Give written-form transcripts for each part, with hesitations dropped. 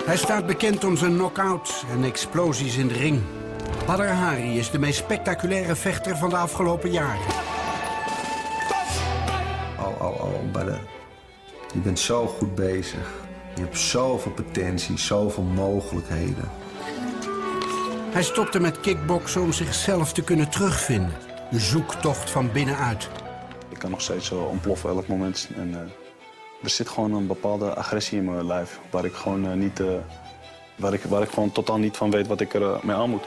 Hij staat bekend om zijn knock-outs en explosies in de ring. Badr Hari is de meest spectaculaire vechter van de afgelopen jaren. Badr. Je bent zo goed bezig. Je hebt zoveel potentie, zoveel mogelijkheden. Hij stopte met kickboksen om zichzelf te kunnen terugvinden. De zoektocht van binnenuit. Ik kan nog steeds ontploffen elk moment. En, er zit gewoon een bepaalde agressie in mijn lijf. Waar ik gewoon waar ik gewoon totaal niet van weet wat ik er mee aan moet.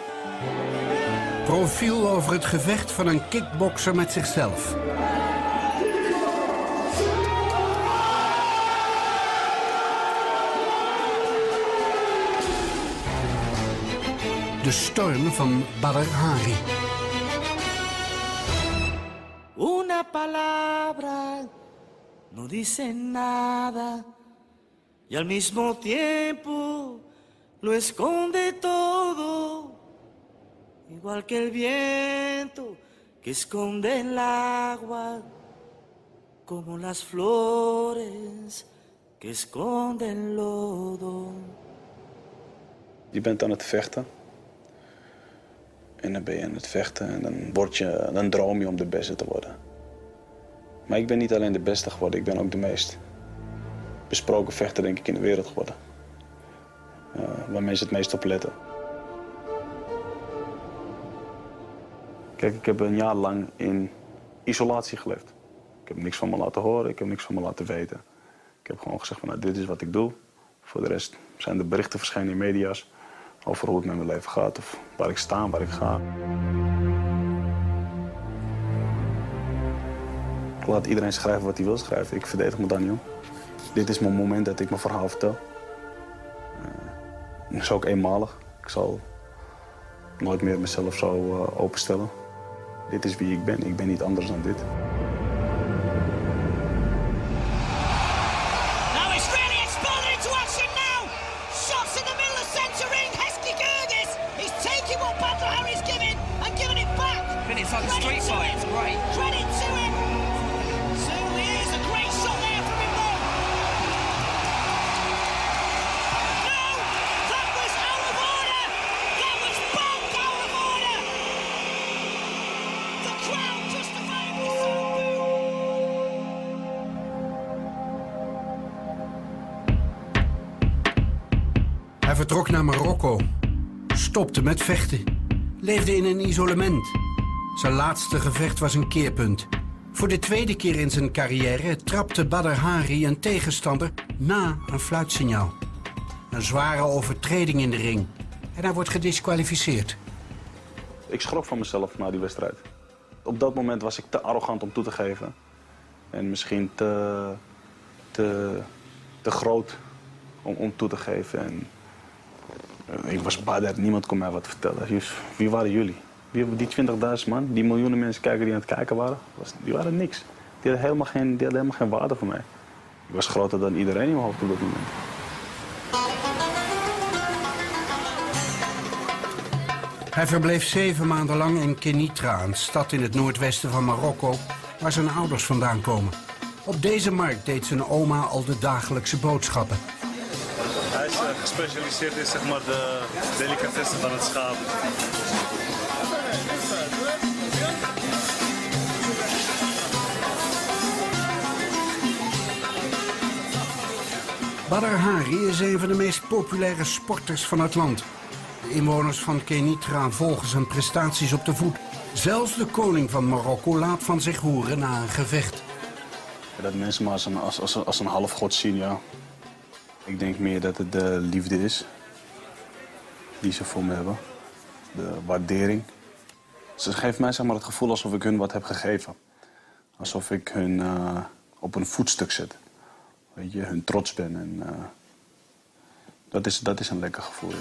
Profiel over het gevecht van een kickbokser met zichzelf. De storm van Badr Hari. Una palabra no dice nada y al mismo tiempo lo esconde todo, igual que el viento que esconde el agua, como las flores que esconden el lodo. Je bent aan het vechten. En dan ben je aan het vechten en dan droom je om de beste te worden. Maar ik ben niet alleen de beste geworden, ik ben ook de meest besproken vechter denk ik in de wereld geworden. Waar mensen het meest op letten. Kijk, ik heb een jaar lang in isolatie geleefd. Ik heb niks van me laten horen, ik heb niks van me laten weten. Ik heb gewoon gezegd van nou, dit is wat ik doe. Voor de rest zijn er berichten verschenen in media's over hoe het met mijn leven gaat of waar ik sta, waar ik ga. Ik laat iedereen schrijven wat hij wil schrijven. Ik verdedig me daar niet om. Dit is mijn moment dat ik mijn verhaal vertel. Het is ook eenmalig. Ik zal nooit meer mezelf zo openstellen. Dit is wie ik ben. Ik ben niet anders dan dit. It's like a street fight. It's great. Credit to him. So here's a great shot there from him. No, that was out of order. That was bonked out of order. The crowd justifiably so boo. Hij vertrok naar Marokko. Stopte met vechten. Leefde in een isolement. Zijn laatste gevecht was een keerpunt. Voor de tweede keer in zijn carrière trapte Badr Hari een tegenstander na een fluitsignaal. Een zware overtreding in de ring. En hij wordt gediskwalificeerd. Ik schrok van mezelf na die wedstrijd. Op dat moment was ik te arrogant om toe te geven. En misschien te groot om toe te geven. En, ik was Badr, niemand kon mij wat vertellen. Dus, wie waren jullie? Die 20.000 man, die miljoenen mensen kijken die aan het kijken waren, die waren niks. Die hadden helemaal geen waarde voor mij. Ik was groter dan iedereen in mijn hoofd op dat moment. Hij verbleef 7 maanden lang in Kenitra, een stad in het noordwesten van Marokko, waar zijn ouders vandaan komen. Op deze markt deed zijn oma al de dagelijkse boodschappen. Hij is gespecialiseerd in zeg maar, de delicatessen van het schaap. Badr Hari is een van de meest populaire sporters van het land. De inwoners van Kenitra volgen zijn prestaties op de voet. Zelfs de koning van Marokko laat van zich horen na een gevecht. Dat mensen me als een halfgod zien, ja. Ik denk meer dat het de liefde is die ze voor me hebben. De waardering. Ze geven mij zeg maar, het gevoel alsof ik hun wat heb gegeven. Alsof ik hun op een voetstuk zet. Weet je, hun trots ben. En, dat is een lekker gevoel, ja.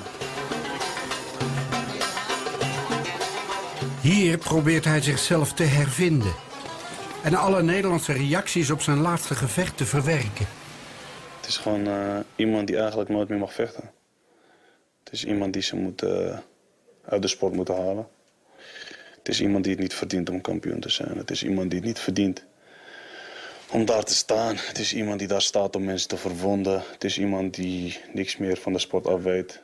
Hier probeert hij zichzelf te hervinden. En alle Nederlandse reacties op zijn laatste gevecht te verwerken. Het is gewoon iemand die eigenlijk nooit meer mag vechten. Het is iemand die ze uit de sport moeten halen. Het is iemand die het niet verdient om kampioen te zijn. Het is iemand die het niet verdient om daar te staan. Het is iemand die daar staat om mensen te verwonden. Het is iemand die niks meer van de sport af weet.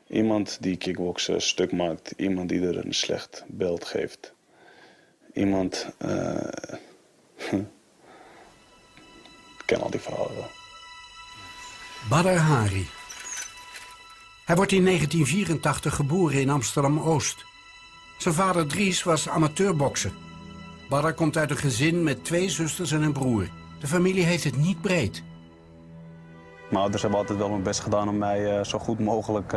Iemand die kickboksen stuk maakt. Iemand die er een slecht beeld geeft. Iemand... Ik ken al die verhalen wel. Badr Hari. Hij wordt in 1984 geboren in Amsterdam-Oost. Zijn vader Dries was amateurbokser. Badr komt uit een gezin met 2 zusters en een broer. De familie heeft het niet breed. Mijn ouders hebben altijd wel hun best gedaan om mij zo goed mogelijk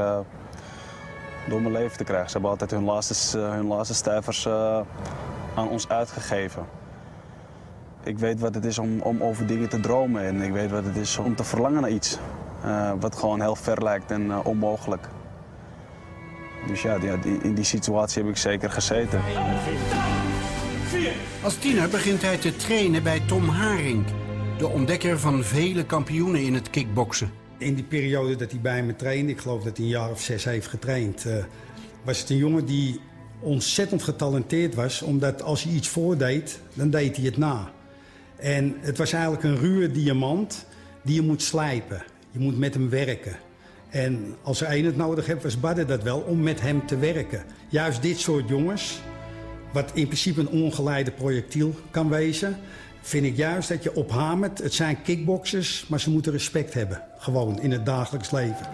door mijn leven te krijgen. Ze hebben altijd hun laatste stuivers aan ons uitgegeven. Ik weet wat het is om over dingen te dromen en ik weet wat het is om te verlangen naar iets. Wat gewoon heel ver lijkt en onmogelijk. Dus ja, in die situatie heb ik zeker gezeten. Als tiener begint hij te trainen bij Tom Haring, de ontdekker van vele kampioenen in het kickboksen. In die periode dat hij bij me trainde, ik geloof dat hij een jaar of 6 heeft getraind, was het een jongen die ontzettend getalenteerd was, omdat als hij iets voordeed, dan deed hij het na. En het was eigenlijk een ruwe diamant die je moet slijpen. Je moet met hem werken. En als er één het nodig heeft, was Badr dat wel, om met hem te werken. Juist dit soort jongens, wat in principe een ongeleide projectiel kan wezen, vind ik juist dat je ophamert. Het zijn kickboxers, maar ze moeten respect hebben. Gewoon in het dagelijks leven.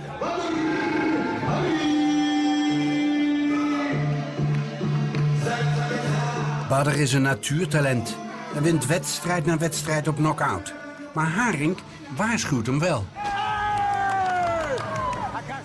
Badr is een natuurtalent. Hij wint wedstrijd na wedstrijd op knock-out. Maar Haring waarschuwt hem wel.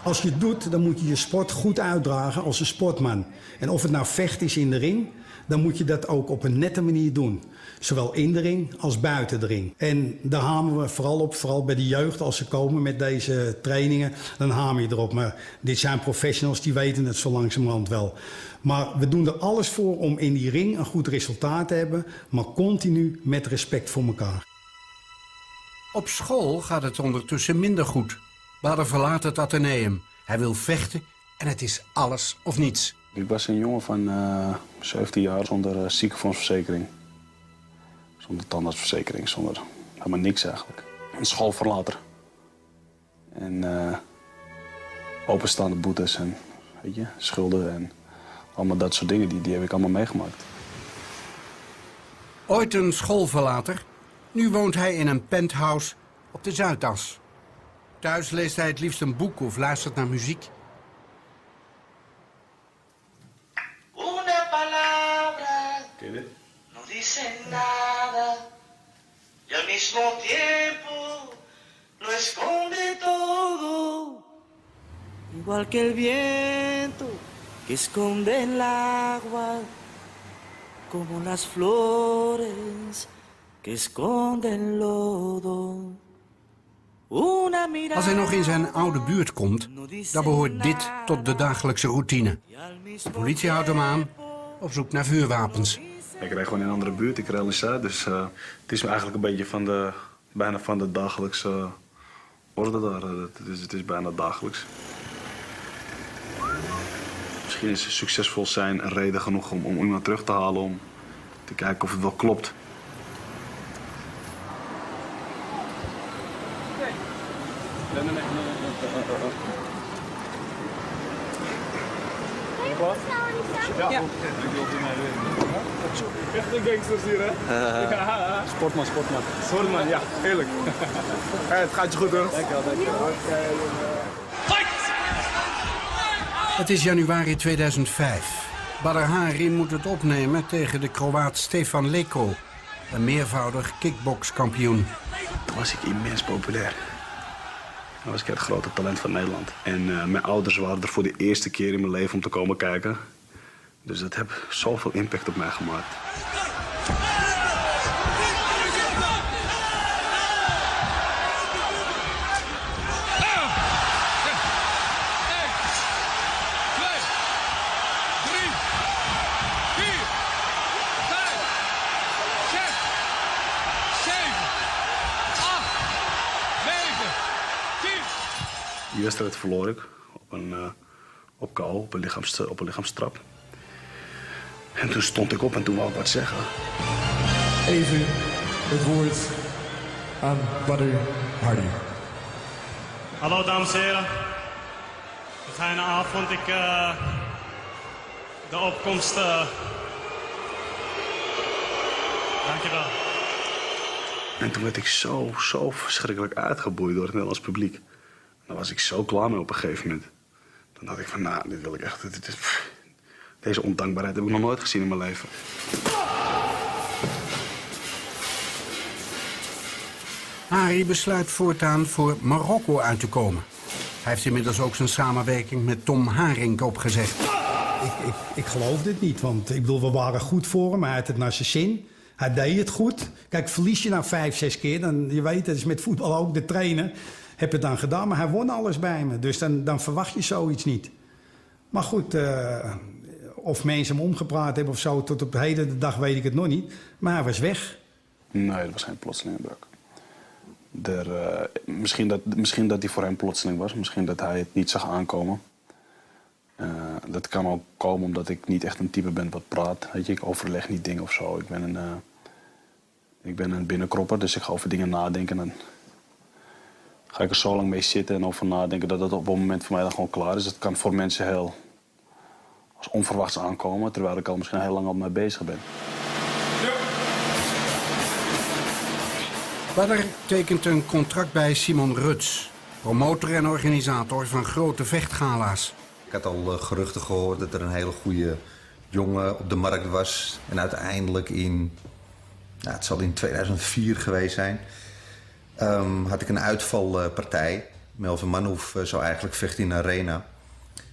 Als je het doet, dan moet je je sport goed uitdragen als een sportman. En of het nou vecht is in de ring, dan moet je dat ook op een nette manier doen. Zowel in de ring als buiten de ring. En daar hameren we vooral op, vooral bij de jeugd. Als ze komen met deze trainingen, dan hamer je erop. Maar dit zijn professionals, die weten het zo langzamerhand wel. Maar we doen er alles voor om in die ring een goed resultaat te hebben, maar continu met respect voor elkaar. Op school gaat het ondertussen minder goed. Badr verlaat het atheneum. Hij wil vechten en het is alles of niets. Ik was een jongen van 17 jaar zonder ziekenfondsverzekering. Zonder tandartsverzekering, zonder helemaal niks eigenlijk. Een schoolverlater. En openstaande boetes en weet je, schulden en allemaal dat soort dingen, die heb ik allemaal meegemaakt. Ooit een schoolverlater. Nu woont hij in een penthouse op de Zuidas. Thuis leest hij het liefst een boek of luistert naar muziek. Una palabra Ken je dit? no dice nada y al mismo tiempo lo esconde todo, igual que el viento que esconde el agua, como las flores que esconden el lodo. Als hij nog in zijn oude buurt komt, dan behoort dit tot de dagelijkse routine. De politie houdt hem aan, op zoek naar vuurwapens. Ik rijd gewoon in een andere buurt, ik rijd in Zuid, dus het is eigenlijk een beetje bijna van de dagelijkse orde daar. Het is bijna dagelijks. Misschien is succesvol zijn een reden genoeg om iemand terug te halen, om te kijken of het wel klopt. Ja. Echte gangsters hier, hè? Sportman. Sportman, ja, heerlijk. Het gaat je goed, hoor. Dankjewel. Het is januari 2005. Badr Hari moet het opnemen tegen de Kroaat Stefan Leko, een meervoudig kickbokskampioen. Toen was ik immens populair. Toen was ik het grote talent van Nederland. En mijn ouders waren er voor de eerste keer in mijn leven om te komen kijken. Dus dat heeft zoveel impact op mij gemaakt. Die wedstrijd verloor ik op KO, op een lichaamstrap. En toen stond ik op en toen wou ik wat zeggen. Even het woord aan Badr Hari. Hallo dames en heren. Een fijne avond. De opkomst. Dankjewel. En toen werd ik zo verschrikkelijk uitgeboeid door het Nederlands publiek. Daar was ik zo klaar mee op een gegeven moment. Dan dacht ik van, nou, dit wil ik echt... Deze ondankbaarheid heb ik nog nooit gezien in mijn leven. Hari besluit voortaan voor Marokko uit te komen. Hij heeft inmiddels ook zijn samenwerking met Tom Haring opgezegd. Ik geloof dit niet, want ik bedoel, we waren goed voor hem. Hij had het naar zijn zin. Hij deed het goed. Kijk, verlies je nou 5, 6 keer, dan, je weet, dat is met voetbal ook, de trainer heb het dan gedaan. Maar hij won alles bij me, dus dan verwacht je zoiets niet. Maar goed, of mensen hem omgepraat hebben of zo, tot op de hele dag weet ik het nog niet. Maar hij was weg. Nee, dat was geen plotselinge breuk. Misschien dat die voor hem plotseling was. Misschien dat hij het niet zag aankomen. Dat kan ook komen omdat ik niet echt een type ben wat praat. Weet je, ik overleg niet dingen of zo. Ik ben een binnenkropper, dus ik ga over dingen nadenken. En dan ga ik er zo lang mee zitten en over nadenken dat het op een moment voor mij dan gewoon klaar is. Het kan voor mensen heel als onverwachts aankomen, terwijl ik al misschien heel lang al mee bezig ben. Badr tekent een contract bij Simon Ruts, promotor en organisator van grote vechtgala's. Ik had al geruchten gehoord dat er een hele goede jongen op de markt was. En uiteindelijk het zal in 2004 geweest zijn, had ik een uitvalpartij. Melvin Manhoef zou eigenlijk vechten in Arena.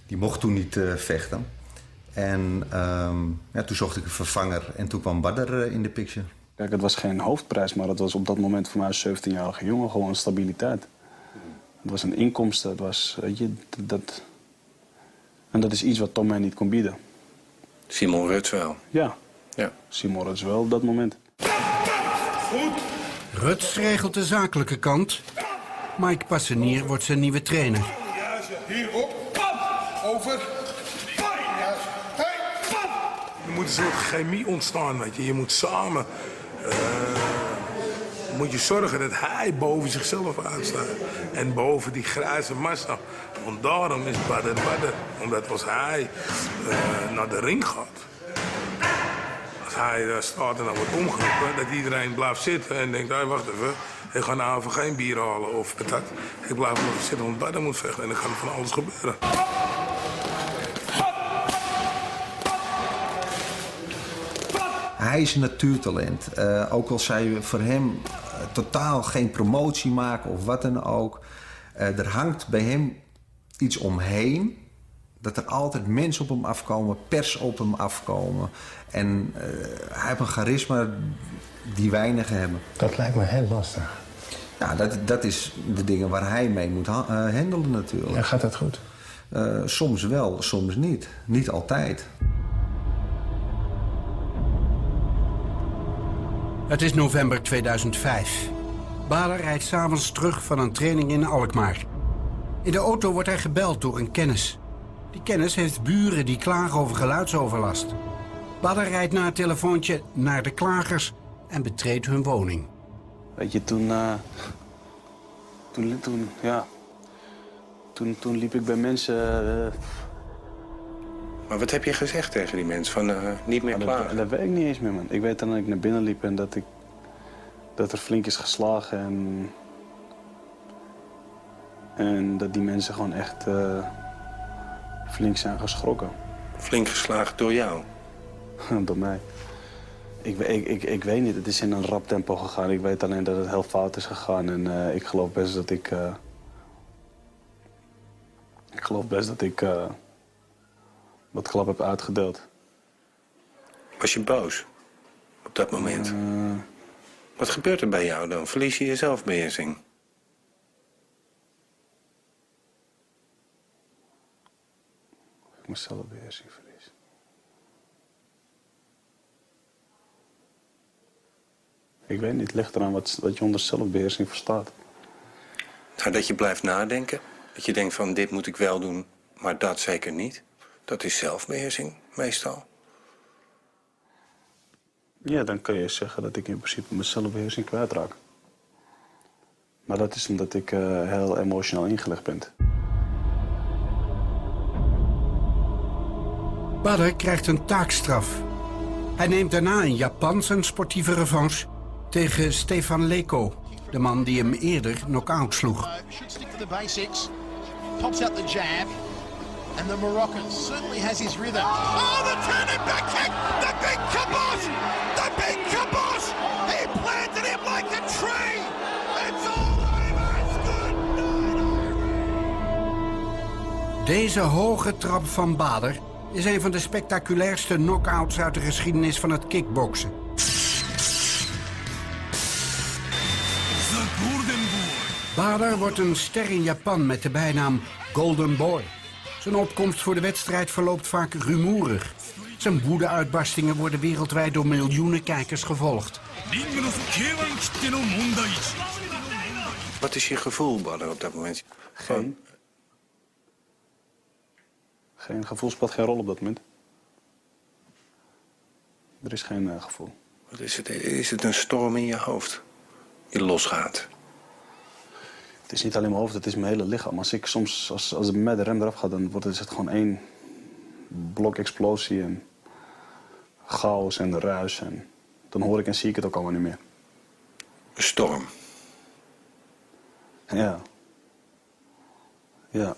Die mocht toen niet vechten. En toen zocht ik een vervanger en toen kwam Badr in de picture. Kijk, het was geen hoofdprijs, maar het was op dat moment voor mij als 17-jarige jongen gewoon stabiliteit. Het was een inkomsten, het was, weet je, en dat is iets wat Tom mij niet kon bieden. Simon Ruts wel. Ja, Simon Ruts wel op dat moment. Ruts regelt de zakelijke kant. Mike Passenier wordt zijn nieuwe trainer. Hierop. Over. Er moet een soort chemie ontstaan, weet je. Je moet samen... moet je zorgen dat hij boven zichzelf uitstaat. En boven die grijze massa. Want daarom is Badr. Omdat als hij naar de ring gaat... Als hij daar staat en dan wordt omgeroepen... dat iedereen blijft zitten en denkt... Hey, wacht even, ik ga nou even geen bier halen of patat. Ik blijf nog even zitten, want Badr moet vechten. En dan kan er van alles gebeuren. Hij is een natuurtalent. Ook al zij voor hem totaal geen promotie maken of wat dan ook. Er hangt bij hem iets omheen. Dat er altijd mensen op hem afkomen, pers op hem afkomen. En hij heeft een charisma die weinigen hebben. Dat lijkt me heel lastig. Ja, dat is de dingen waar hij mee moet handelen natuurlijk. Ja, gaat dat goed? Soms wel, soms niet. Niet altijd. Het is november 2005. Badr rijdt 's avonds terug van een training in Alkmaar. In de auto wordt hij gebeld door een kennis. Die kennis heeft buren die klagen over geluidsoverlast. Badr rijdt na het telefoontje naar de klagers en betreedt hun woning. Weet je, toen liep ik bij mensen... Maar wat heb je gezegd tegen die mensen? Van niet meer klagen? Dat weet ik niet eens meer, man. Ik weet dan dat ik naar binnen liep en dat er flink is geslagen. En dat die mensen gewoon echt flink zijn geschrokken. Flink geslagen door jou? Door mij. Ik weet niet, het is in een rap tempo gegaan. Ik weet alleen dat het heel fout is gegaan. En ik geloof best dat ik wat klap heb uitgedeeld. Was je boos op dat moment? Wat gebeurt er bij jou dan? Verlies je je zelfbeheersing? Of ik mijn zelfbeheersing verlies. Ik weet niet, het ligt eraan wat je onder zelfbeheersing verstaat. Nou, dat je blijft nadenken. Dat je denkt van dit moet ik wel doen, maar dat zeker niet. Dat is zelfbeheersing, meestal. Ja, dan kun je zeggen dat ik in principe mijn zelfbeheersing kwijtraak. Maar dat is omdat ik heel emotioneel ingelegd ben. Badr krijgt een taakstraf. Hij neemt daarna in Japan zijn sportieve revanche tegen Stefan Leko, de man die hem eerder knock-out sloeg. Stick to the basics. Pops out the jab. And the Moroccan certainly has his rhythm. Oh, the turning back kick! The big kibosh! The big kibosh! He planted him like a tree! It's all over! It's good night! Deze hoge trap van Badr is een van de spectaculairste knockouts uit de geschiedenis van het kickboksen. Badr wordt een ster in Japan met de bijnaam Golden Boy. Zijn opkomst voor de wedstrijd verloopt vaak rumoerig. Zijn woedeuitbarstingen worden wereldwijd door miljoenen kijkers gevolgd. Wat is je gevoel, Badr, op dat moment? Geen gevoel speelt geen rol op dat moment. Er is geen gevoel. Wat is het? Is het een storm in je hoofd die losgaat? Het is niet alleen mijn hoofd, het is mijn hele lichaam. Als ik soms, als het met de rem eraf gaat, dan wordt het gewoon één blok explosie en chaos en ruis. En dan hoor ik en zie ik het ook allemaal niet meer. Een storm? Ja. Ja.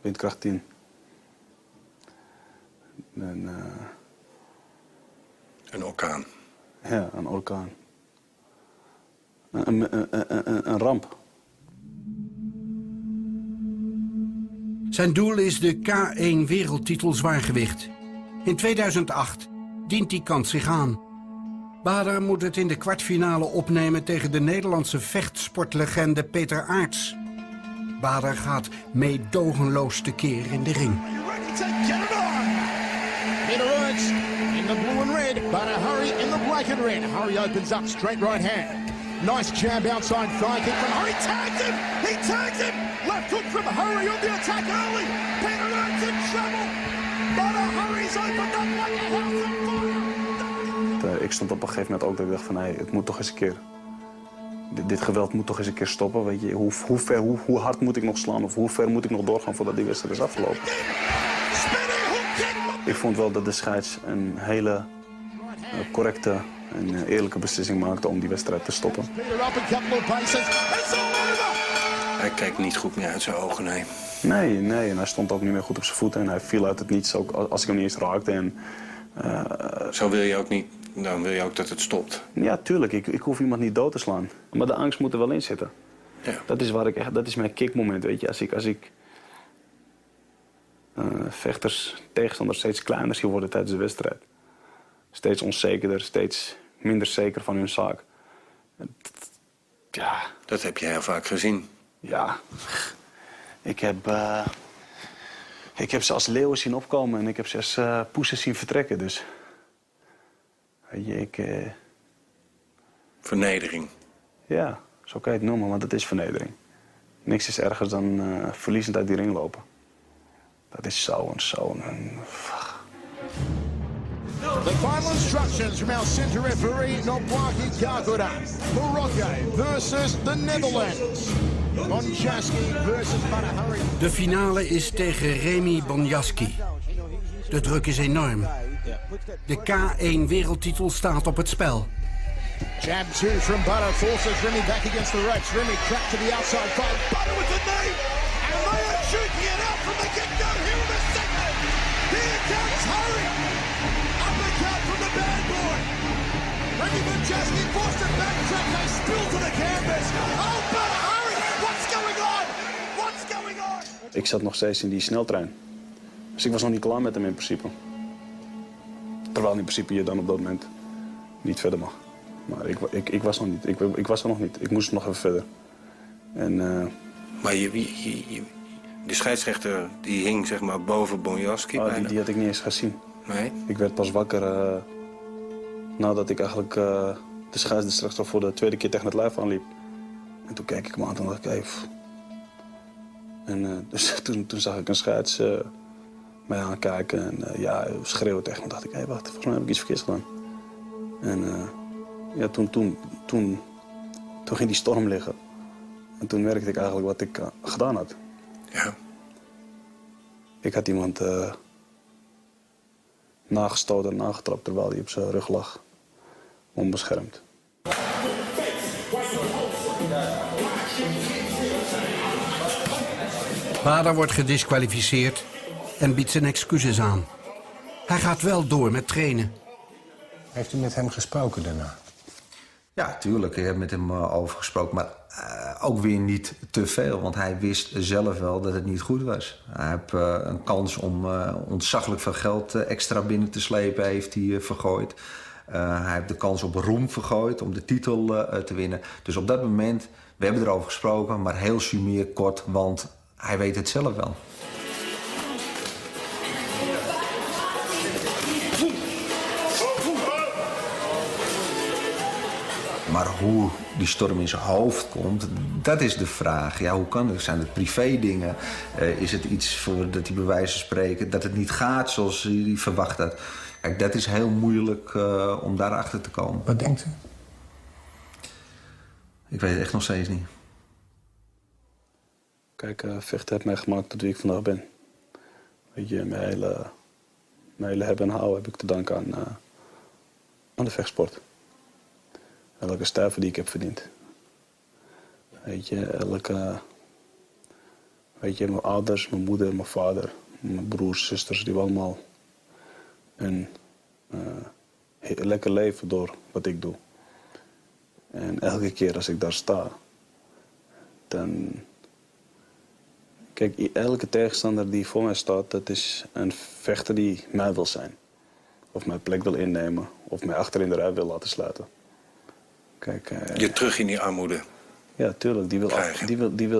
Windkracht 10. En, een orkaan? Ja, een orkaan. Een ramp. Zijn doel is de K1 wereldtitel zwaargewicht. In 2008 dient die kans zich aan. Badr moet het in de kwartfinale opnemen tegen de Nederlandse vechtsportlegende Peter Aerts. Badr gaat meedogenloos tekeer in de ring. Peter Aerts in the blue and red. Badr Hari in the black and red. Hari opens up, straight right hand. Nice jab outside thigh kick from Hari. Tags him! He tags him! Left hook from Hari on the attack early. Peter Aerts in trouble. Badr Hari's opened up like a house on fire. Ik stond op een gegeven moment ook dat ik dacht van, hey, het moet toch eens een keer. Dit geweld moet toch eens een keer stoppen. Weet je, hoe hard moet ik nog slaan of hoe ver moet ik nog doorgaan voordat die wedstrijd is afgelopen? Ik vond wel dat de scheids een hele correcte en eerlijke beslissing maakte om die wedstrijd te stoppen. Hij kijkt niet goed meer uit zijn ogen, nee. Nee, en hij stond ook niet meer goed op zijn voeten en hij viel uit het niets, ook als ik hem niet eens raakte. En, zo wil je ook niet, dan wil je ook dat het stopt. Ja, tuurlijk, ik hoef iemand niet dood te slaan. Maar de angst moet er wel in zitten. Ja. Dat is mijn kickmoment, weet je. Als ik vechters, tegenstanders steeds kleiner zie worden tijdens de wedstrijd. Steeds onzekerder, steeds minder zeker van hun zaak. Ja. Dat heb je heel vaak gezien. Ja. Ik heb ze als leeuwen zien opkomen en ik heb ze als poesen zien vertrekken, dus. Weet je, Vernedering. Ja, zo kan je het noemen, want het is vernedering. Niks is erger dan verliezend uit die ring lopen. Dat is zo. The final instructions from our center referee, Nobwaki Gargoda. Morocco versus the Netherlands. Bonjaski versus Badr Hari. De finale is tegen Remy Bonjaski. De druk is enorm. De K1 wereldtitel staat op het spel. Jab 2 from Badr forces Remy back against the ropes. Remy cracked to the outside fight. Badr with the knee. And they are shooting it out from the get-go here in the second. Here comes Hari. Uppercut from the bad boy. Remy Bonjaski forced to backtrack. They spill to the canvas. Oh, Badr Hari. What's going on? What's going on? Ik zat nog steeds in die sneltrein. Dus ik was nog niet klaar met hem in principe. Terwijl in principe je dan op dat moment niet verder mag. Maar ik was nog niet. Ik was er nog niet. Ik moest nog even verder. En, maar de scheidsrechter die hing zeg maar boven Bonjaski. Die had ik niet eens gezien. Nee? Ik werd pas wakker nadat ik eigenlijk de scheidsrechter voor de tweede keer tegen het lijf aanliep. En toen keek ik hem aan en dacht ik, hey, en dus toen zag ik een scheids mij aankijken en schreeuwen tegen me. Dacht ik, hé, wacht, volgens mij heb ik iets verkeerds gedaan. En toen ging die storm liggen. En toen merkte ik eigenlijk wat ik gedaan had. Ja. Ik had iemand nagestoten en nagetrapt terwijl hij op zijn rug lag. Onbeschermd. Bader wordt gediskwalificeerd en biedt zijn excuses aan. Hij gaat wel door met trainen. Heeft u met hem gesproken daarna? Ja, tuurlijk. Ik heb met hem over gesproken. Maar ook weer niet te veel. Want hij wist zelf wel dat het niet goed was. Hij heeft een kans om ontzaglijk veel geld extra binnen te slepen, heeft hij vergooid. Hij heeft de kans op roem vergooid om de titel te winnen. Dus op dat moment, we hebben erover gesproken, maar heel sumier kort, want hij weet het zelf wel. Maar hoe die storm in zijn hoofd komt, dat is de vraag. Ja, hoe kan het? Zijn het privé dingen? Is het iets voor dat hij bij wijze van spreken dat het niet gaat zoals hij verwacht had? Kijk, dat is heel moeilijk om daarachter te komen. Wat denkt u? Ik weet het echt nog steeds niet. Kijk, vechten heeft mij gemaakt tot wie ik vandaag ben. Weet je, mijn hele hebben en houden heb ik te danken aan de vechtsport. Elke stuiver die ik heb verdiend. Weet je, mijn ouders, mijn moeder, mijn vader, mijn broers, zusters, die hebben allemaal een lekker leven door wat ik doe. En elke keer als ik daar sta, dan... Kijk, elke tegenstander die voor mij staat, dat is een vechter die mij wil zijn. Of mijn plek wil innemen, of mij achter in de rij wil laten sluiten. Kijk, je terug in die armoede. Ja, tuurlijk.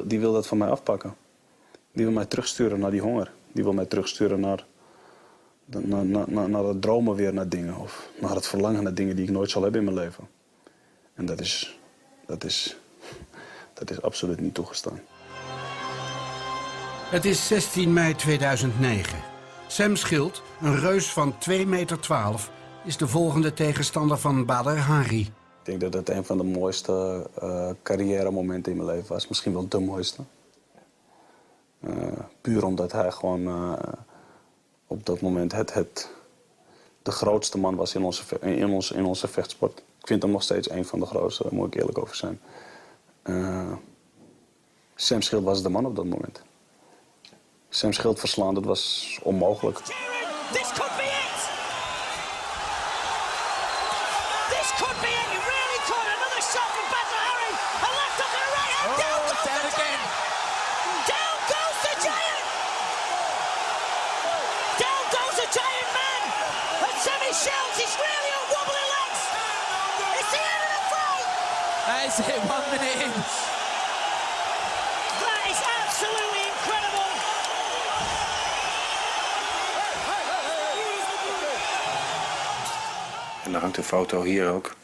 Die wil dat van mij afpakken. Die wil mij terugsturen naar die honger. Die wil mij terugsturen naar het dromen weer naar dingen. Of naar het verlangen naar dingen die ik nooit zal hebben in mijn leven. En dat is absoluut niet toegestaan. Het is 16 mei 2009. Sam Schild, een reus van 2,12 meter, is de volgende tegenstander van Badr Hari. Ik denk dat het een van de mooiste carrière-momenten in mijn leven was. Misschien wel de mooiste. Puur omdat hij gewoon op dat moment de grootste man was in onze vechtsport. Ik vind hem nog steeds een van de grootste, daar moet ik eerlijk over zijn. Sam Schild was de man op dat moment. Sam Schild verslaan, dat was onmogelijk. This could be it! This could be it! It really could! Another shot from Badr Hari! A left hook and a right hand! Down goes the Giant! Down goes the Giant! Down goes the Giant man! And Sammy Shields, he's really on wobbly legs! It's the end of the fight! That's it, 1 minute in. That is absolutely incredible! En dan hangt een foto hier ook.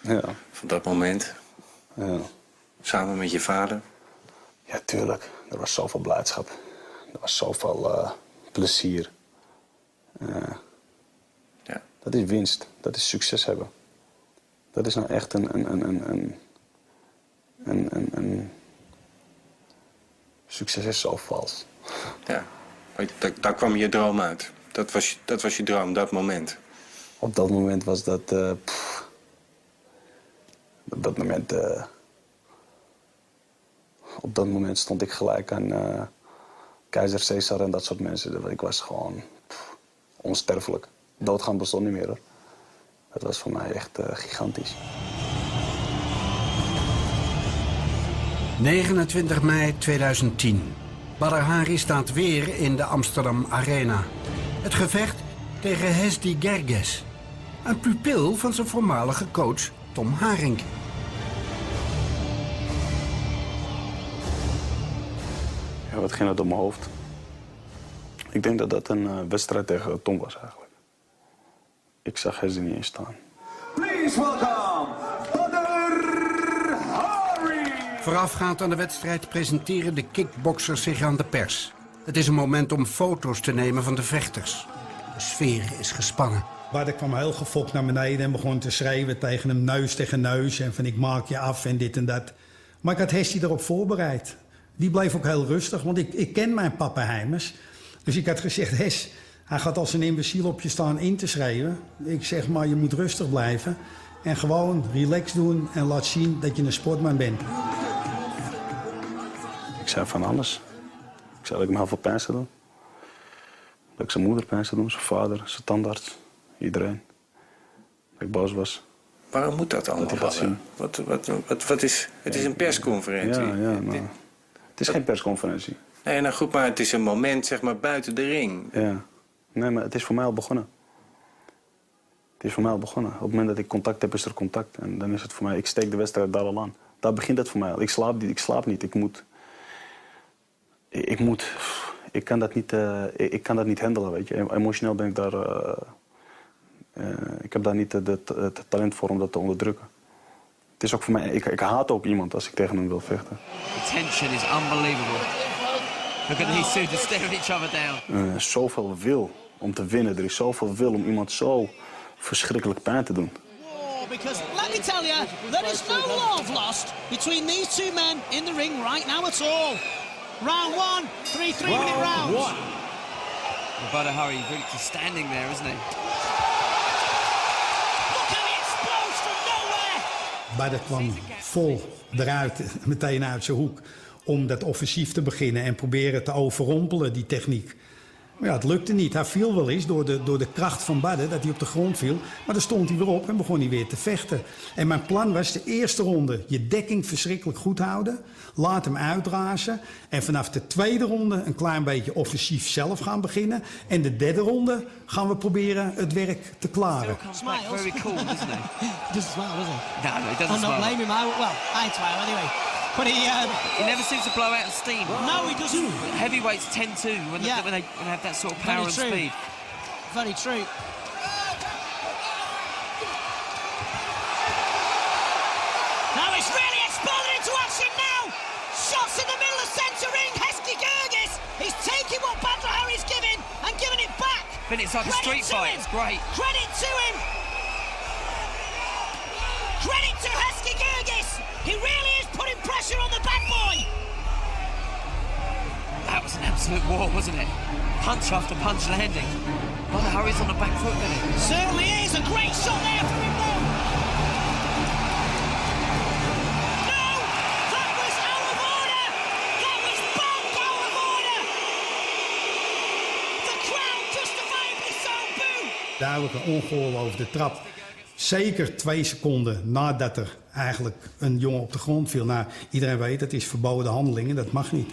Ja. Van dat moment. Ja. Samen met je vader. Ja, tuurlijk. Er was zoveel blijdschap. Er was zoveel plezier. Ja. Dat is winst. Dat is succes hebben. Dat is nou echt een succes is zo vals. Ja. Daar kwam je droom uit. Dat was je droom, dat moment. Op dat moment was dat... Op dat moment stond ik gelijk aan keizer Caesar en dat soort mensen. Ik was gewoon onsterfelijk. Doodgaan bestond niet meer, hoor. Dat was voor mij echt gigantisch. 29 mei 2010. Badr Hari staat weer in de Amsterdam Arena. Het gevecht tegen Hesdy Gerges. Een pupil van zijn voormalige coach Tom Haring. Ja, wat ging er door mijn hoofd? Ik denk dat dat een wedstrijd tegen Tom was eigenlijk. Ik zag Hesdy niet eens staan. Please welcome Badr Hari. Voorafgaand aan de wedstrijd presenteren de kickboxers zich aan de pers. Het is een moment om foto's te nemen van de vechters. De sfeer is gespannen. Badder kwam heel gefokt naar beneden en begon te schreeuwen tegen hem neus tegen neus. En van ik maak je af en dit en dat. Maar ik had Hestie erop voorbereid. Die bleef ook heel rustig, want ik ken mijn papa Heimers. Dus ik had gezegd, Hes, hij gaat als een imbeciel op je staan in te schreeuwen. Ik zeg maar, je moet rustig blijven. En gewoon relax doen en laat zien dat je een sportman bent. Ik zei van alles. Ik zei dat ik hem heel veel pijn zou doen. Dat ik zijn moeder pijn zou doen, zijn vader, zijn tandarts, iedereen. Dat ik boos was. Waarom moet dat allemaal? Wat is... Het is een persconferentie. Ja, maar het is geen persconferentie. Nee, nou goed, maar het is een moment, zeg maar, buiten de ring. Ja. Nee, maar het is voor mij al begonnen. Het is voor mij al begonnen. Op het moment dat ik contact heb, is er contact. En dan is het voor mij, ik steek de wedstrijd daar al aan. Daar begint het voor mij al. Ik slaap niet. Ik kan dat niet handelen, weet je. Emotioneel ben ik daar... ik heb daar niet het talent voor om dat te onderdrukken. Het is ook voor mij... Ik haat ook iemand als ik tegen hem wil vechten. The tension is unbelievable. Look at these two just staring each other down. Zoveel wil om te winnen. Er is zoveel wil om iemand zo verschrikkelijk pijn te doen. Because let me tell you, there is no love lost between these two men in the ring right now at all. Round one, 3-minute rounds. Well, Badr Hari really just standing there, isn't he? Look how he explodes from nowhere. Badr kwam vol eruit, meteen uit zijn hoek, om dat offensief te beginnen en proberen te overrompelen, die techniek. Maar ja, het lukte niet. Hij viel wel eens door de kracht van Badr, dat hij op de grond viel. Maar dan stond hij weer op en begon hij weer te vechten. En mijn plan was de eerste ronde je dekking verschrikkelijk goed houden. Laat hem uitrazen. En vanaf de tweede ronde een klein beetje offensief zelf gaan beginnen. En de derde ronde gaan we proberen het werk te klaren. Smiles. Very cool, isn't he? He doesn't smile, does he? No, he doesn't I'm not smile. blaming him. Well, I smile anyway. But he never seems to blow out of steam. No, he doesn't. Heavyweights tend to when they have that sort of power and speed. Very true. Now it's really exploded into action now. Shots in the middle of centre ring. Heskey Gurgis. He's taking what Badr Hari's giving and giving it back. But it's like a street fight. It's great. Credit to him. Credit to Heskey Gurgis. He really is putting pressure on the bad boy. That was an absolute war, wasn't it? Punch after punch landing. Badr Hari's on the back foot, isn't he? Certainly is. A great shot there from him, though. No! That was out of order! That was bang out of order! The crowd justifiably so boo! Duidelijk een ongehoor over de trap. Zeker 2 seconden nadat er eigenlijk een jongen op de grond viel. Nou, iedereen weet, dat is verboden handelingen, dat mag niet.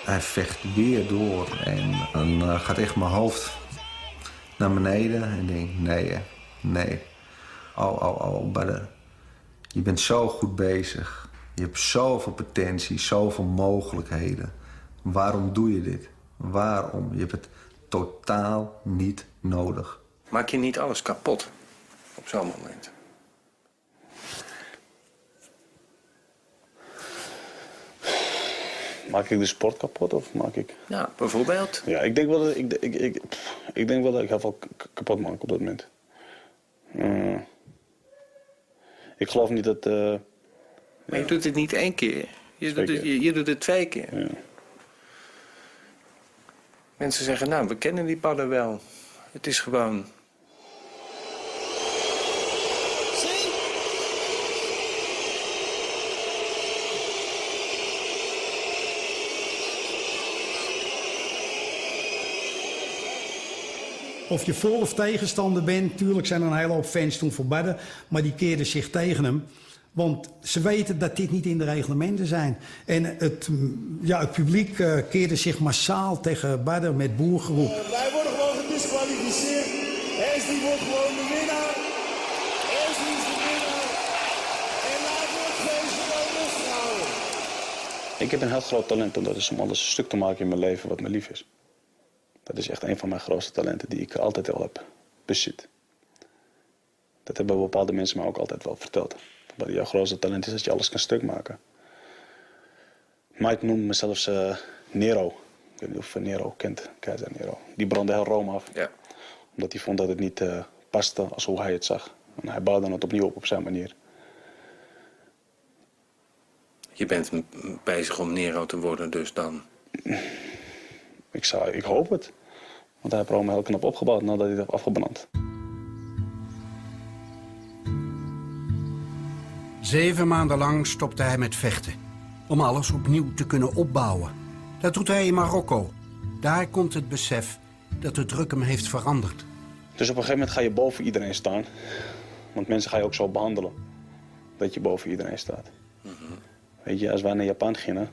Hij vecht weer door en dan gaat echt mijn hoofd naar beneden en denk nee. Oh, Badr. Je bent zo goed bezig. Je hebt zoveel potentie, zoveel mogelijkheden. Waarom doe je dit? Waarom? Je hebt het totaal niet nodig. Maak je niet alles kapot op zo'n moment? Maak ik de sport kapot of maak ik... Ja, bijvoorbeeld. Ja, ik denk wel dat ik denk wel dat ik heel veel kapot maak op dat moment. Ik geloof niet dat... Maar je doet het niet 1 keer. Je doet het 2 keer. Ja. Mensen zeggen, nou, we kennen die padden wel. Het is gewoon... Of je voor- of tegenstander bent, tuurlijk zijn er een hele hoop fans toen voor Badr, maar die keerden zich tegen hem. Want ze weten dat dit niet in de reglementen zijn. En het publiek keerde zich massaal tegen Badr met boergeroep. Wij worden gewoon gedisqualificeerd. Hesdy wordt gewoon de winnaar. Hesdy is de winnaar. En laten we het feest gewoon rustig houden. Ik heb een heel groot talent en dat is om alles stuk te maken in mijn leven wat me lief is. Dat is echt een van mijn grootste talenten die ik altijd al heb bezit. Dat hebben bepaalde mensen mij ook altijd wel verteld. Dat jouw grootste talent is dat je alles kan stuk maken. Mike noemt me zelfs Nero. weet niet of Nero kent, keizer Nero. Die brandde heel Rome af. Ja. Omdat hij vond dat het niet paste als hoe hij het zag. En hij bouwde het opnieuw op zijn manier. Je bent bezig om Nero te worden dus dan? Ik hoop het. Want hij heeft Rome heel knap opgebouwd nadat hij het heeft afgebrand. 7 maanden lang stopte hij met vechten. Om alles opnieuw te kunnen opbouwen. Dat doet hij in Marokko. Daar komt het besef dat de druk hem heeft veranderd. Dus op een gegeven moment ga je boven iedereen staan. Want mensen ga je ook zo behandelen. Dat je boven iedereen staat. Weet je, als wij naar Japan gingen,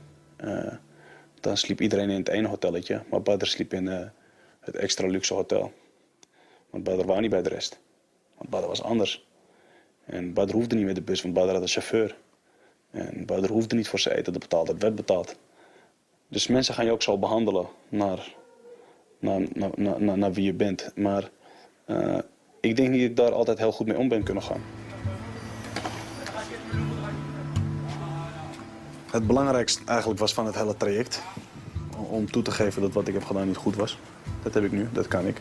dan sliep iedereen in het ene hotelletje. Maar Badr sliep in het extra luxe hotel. Want Badr wou niet bij de rest. Want Badr was anders. En Badr hoefde niet met de bus, want Badr had een chauffeur. En Badr hoefde niet voor zijn eten te betalen, dat werd betaald. Dus mensen gaan je ook zo behandelen naar wie je bent. Maar ik denk niet dat ik daar altijd heel goed mee om ben kunnen gaan. Het belangrijkste eigenlijk was van het hele traject om toe te geven dat wat ik heb gedaan niet goed was. Dat heb ik nu, dat kan ik.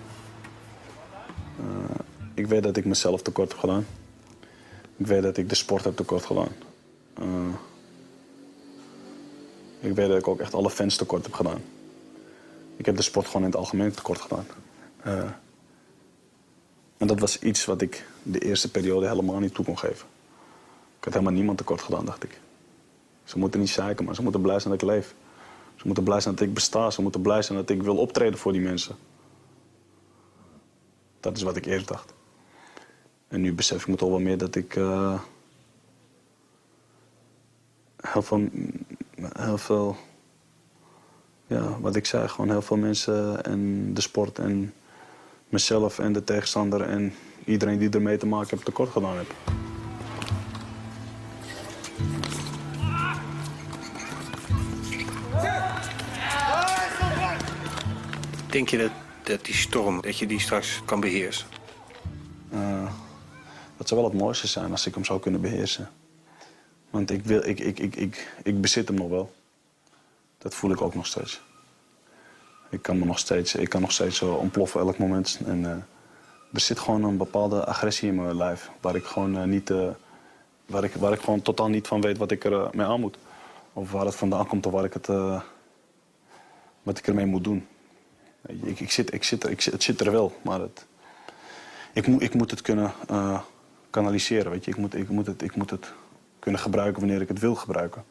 Ik weet dat ik mezelf tekort heb gedaan. Ik weet dat ik de sport heb tekort gedaan. Ik weet dat ik ook echt alle fans tekort heb gedaan. Ik heb de sport gewoon in het algemeen tekort gedaan. En dat was iets wat ik de eerste periode helemaal niet toe kon geven. Ik had helemaal niemand tekort gedaan, dacht ik. Ze moeten niet zeiken, maar ze moeten blij zijn dat ik leef. Ze moeten blij zijn dat ik besta. Ze moeten blij zijn dat ik wil optreden voor die mensen. Dat is wat ik eerst dacht. En nu besef ik me toch wel meer dat ik heel veel, ja, wat ik zei, gewoon heel veel mensen en de sport en mezelf en de tegenstander en iedereen die ermee te maken heeft tekort gedaan heb. Denk je dat die storm, dat je die straks kan beheersen? Dat zou wel het mooiste zijn als ik hem zou kunnen beheersen. Want ik bezit hem nog wel. Dat voel ik ook nog steeds. Ik kan nog steeds ontploffen elk moment. En er zit gewoon een bepaalde agressie in mijn lijf. Waar ik gewoon waar ik gewoon totaal niet van weet wat ik er mee aan moet. Of waar het vandaan komt of wat ik ermee moet doen. Het zit er wel, maar ik moet het kunnen kanaliseren. Weet je? Ik moet het kunnen gebruiken wanneer ik het wil gebruiken.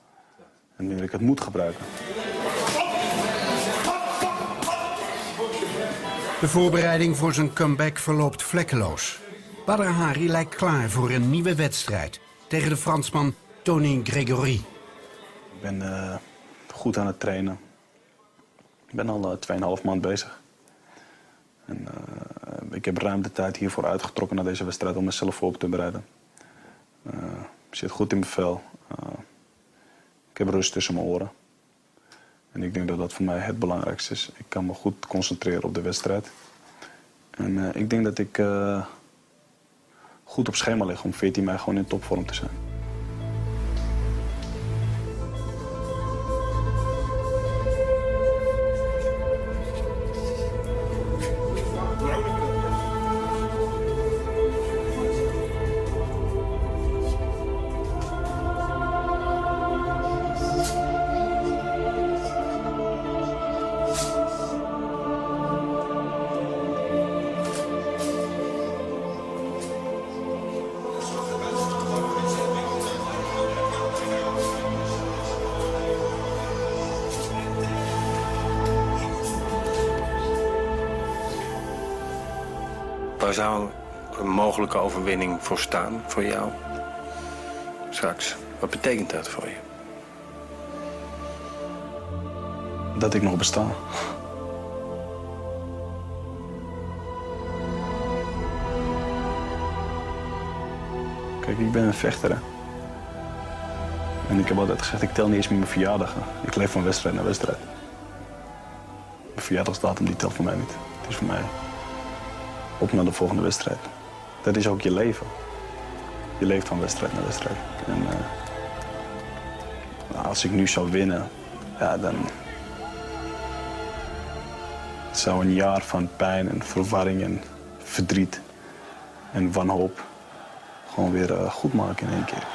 En wanneer ik het moet gebruiken. De voorbereiding voor zijn comeback verloopt vlekkeloos. Badr Hari lijkt klaar voor een nieuwe wedstrijd tegen de Fransman Tony Gregory. Ik ben goed aan het trainen. Ik ben al 2,5 maand bezig. En, ik heb ruim de tijd hiervoor uitgetrokken naar deze wedstrijd om mezelf voor te bereiden. Ik zit goed in mijn vel. Ik heb rust tussen mijn oren. En ik denk dat dat voor mij het belangrijkste is. Ik kan me goed concentreren op de wedstrijd. En ik denk dat ik goed op schema lig om 14 mei gewoon in topvorm te zijn. Waar zou een mogelijke overwinning voor staan, voor jou? Straks, wat betekent dat voor je? Dat ik nog besta. Kijk, ik ben een vechter, hè. En ik heb altijd gezegd, ik tel niet eens meer mijn verjaardagen. Ik leef van wedstrijd naar wedstrijd. Mijn verjaardagsdatum die telt voor mij niet. Het is voor mij op naar de volgende wedstrijd. Dat is ook je leven. Je leeft van wedstrijd naar wedstrijd. En als ik nu zou winnen, ja, Het zou een jaar van pijn en verwarring en verdriet en wanhoop gewoon weer goed maken in één keer.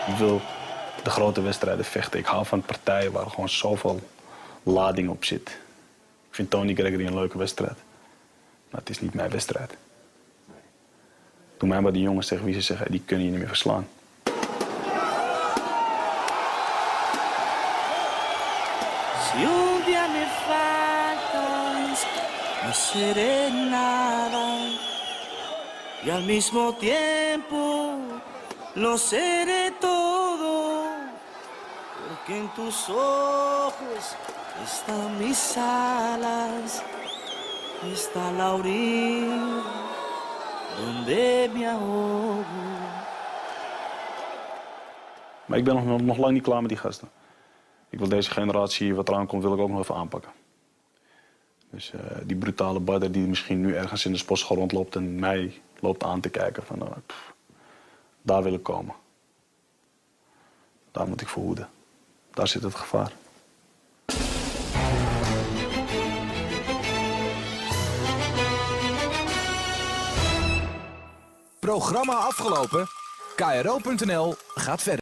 Ik wil de grote wedstrijden vechten. Ik hou van partijen waar gewoon zoveel lading op zit. Ik vind Tony Gregory een leuke wedstrijd. Maar het is niet mijn wedstrijd. Doe mij maar die jongens tegen wie ze zeggen, die kunnen je niet meer verslaan. Si un día me faltas, no seré nada. Y al mismo tiempo lo seré todo. Porque en tus ojos están mis alas. Está la orilla donde me ahogo. Maar ik ben nog lang niet klaar met die gasten. Ik wil deze generatie wat eraan komt, wil ik ook nog even aanpakken. Dus die brutale Badr die misschien nu ergens in de sportschool rondloopt en mij loopt aan te kijken. Van, daar wil ik komen. Daar moet ik voor hoeden. Daar zit het gevaar. Programma afgelopen. KRO.nl gaat verder.